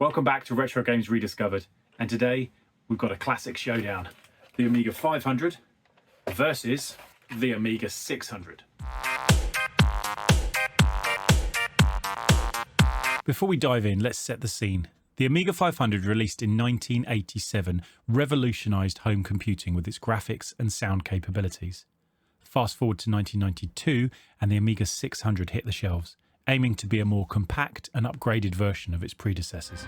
Welcome back to Retro Games Rediscovered, and today we've got a classic showdown. The Amiga 500 versus the Amiga 600. Before we dive in, let's set the scene. The Amiga 500, released in 1987, revolutionised home computing with its graphics and sound capabilities. Fast forward to 1992 and the Amiga 600 hit the shelves, aiming to be a more compact and upgraded version of its predecessors.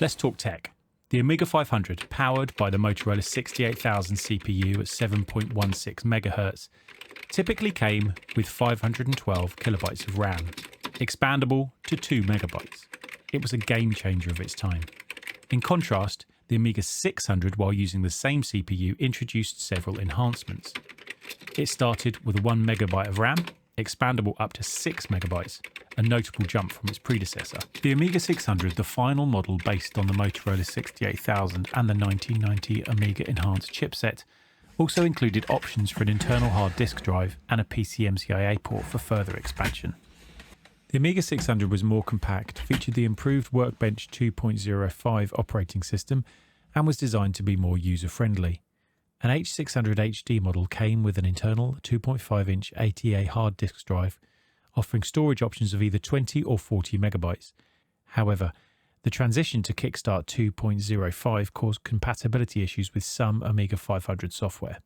Let's talk tech. The Amiga 500, powered by the Motorola 68000 CPU at 7.16 MHz, typically came with 512 kilobytes of RAM, expandable to 2 megabytes. It was a game changer of its time. In contrast, the Amiga 600, while using the same CPU, introduced several enhancements. It started with 1 megabyte of RAM, expandable up to 6 megabytes, a notable jump from its predecessor. The Amiga 600, the final model based on the Motorola 68000 and the 1990 Amiga Enhanced chipset, also included options for an internal hard disk drive and a PCMCIA port for further expansion. The Amiga 600 was more compact, featured the improved Workbench 2.05 operating system, and was designed to be more user-friendly. An H600 HD model came with an internal 2.5-inch ATA hard disk drive, offering storage options of either 20 or 40 megabytes. However, the transition to Kickstart 2.05 caused compatibility issues with some Amiga 500 software.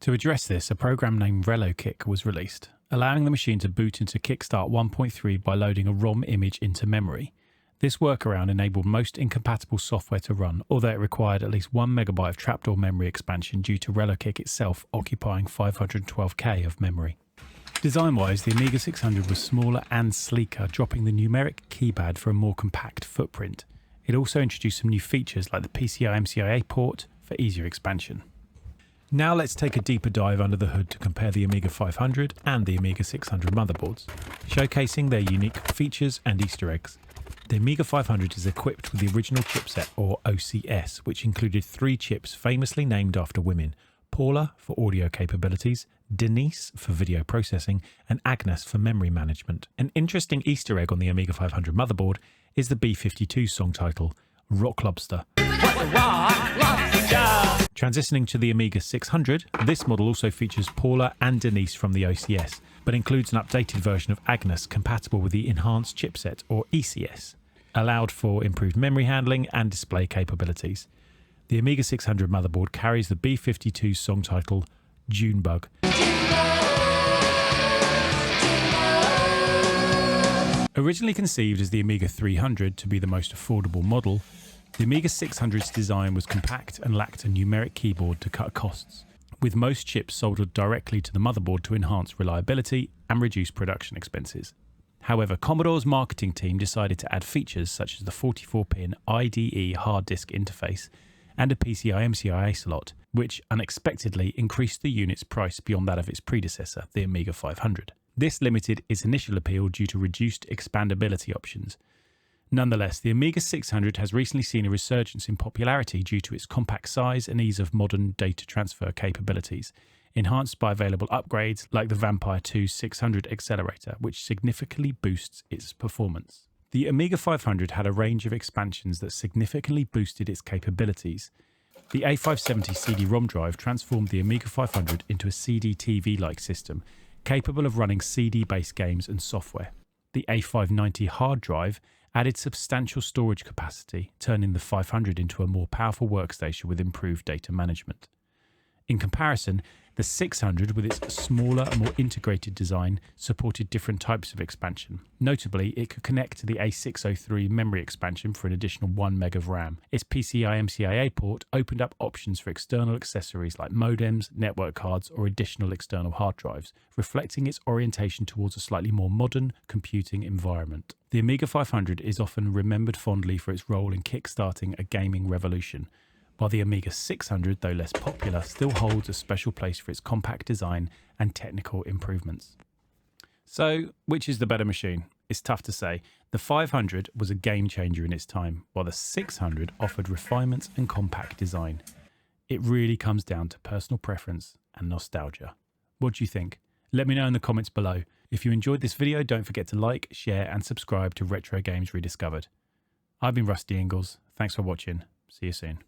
To address this, a program named ReloKick was released, allowing the machine to boot into Kickstart 1.3 by loading a ROM image into memory. This workaround enabled most incompatible software to run, although it required at least 1 megabyte of trapdoor memory expansion due to ReloKick itself occupying 512K of memory. Design-wise, the Amiga 600 was smaller and sleeker, dropping the numeric keypad for a more compact footprint. It also introduced some new features like the PCI-MCIA port for easier expansion. Now let's take a deeper dive under the hood to compare the Amiga 500 and the Amiga 600 motherboards, showcasing their unique features and Easter eggs. The Amiga 500 is equipped with the original chipset, or OCS, which included 3 chips famously named after women: Paula for audio capabilities, Denise for video processing, and Agnes for memory management. An interesting Easter egg on the Amiga 500 motherboard is the B-52 song title, Rock Lobster. Transitioning to the Amiga 600, this model also features Paula and Denise from the OCS, but includes an updated version of Agnes compatible with the Enhanced chipset, or ECS, allowed for improved memory handling and display capabilities. The Amiga 600 motherboard carries the B-52 song title, Junebug. Originally conceived as the Amiga 300 to be the most affordable model, the Amiga 600's design was compact and lacked a numeric keyboard to cut costs, with most chips soldered directly to the motherboard to enhance reliability and reduce production expenses. However, Commodore's marketing team decided to add features such as the 44-pin IDE hard disk interface and a PCI-MCIA slot, which unexpectedly increased the unit's price beyond that of its predecessor, the Amiga 500. This limited its initial appeal due to reduced expandability options. Nonetheless, the Amiga 600 has recently seen a resurgence in popularity due to its compact size and ease of modern data transfer capabilities, enhanced by available upgrades like the Vampire 2 600 accelerator, which significantly boosts its performance. The Amiga 500 had a range of expansions that significantly boosted its capabilities. The A570 CD-ROM drive transformed the Amiga 500 into a CD-TV-like system, capable of running CD-based games and software. The A590 hard drive added substantial storage capacity, turning the 500 into a more powerful workstation with improved data management. In comparison, the 600, with its smaller and more integrated design, supported different types of expansion. Notably, it could connect to the A603 memory expansion for an additional 1 meg of RAM. Its PCI-MCIA port opened up options for external accessories like modems, network cards, or additional external hard drives, reflecting its orientation towards a slightly more modern computing environment. The Amiga 500 is often remembered fondly for its role in kickstarting a gaming revolution. while the Amiga 600, though less popular, still holds a special place for its compact design and technical improvements. So, which is the better machine? It's tough to say. The 500 was a game changer in its time, while the 600 offered refinements and compact design. It really comes down to personal preference and nostalgia. What do you think? Let me know in the comments below. If you enjoyed this video, don't forget to like, share and subscribe to Retro Games Rediscovered. I've been RustyIngles. Thanks for watching. See you soon.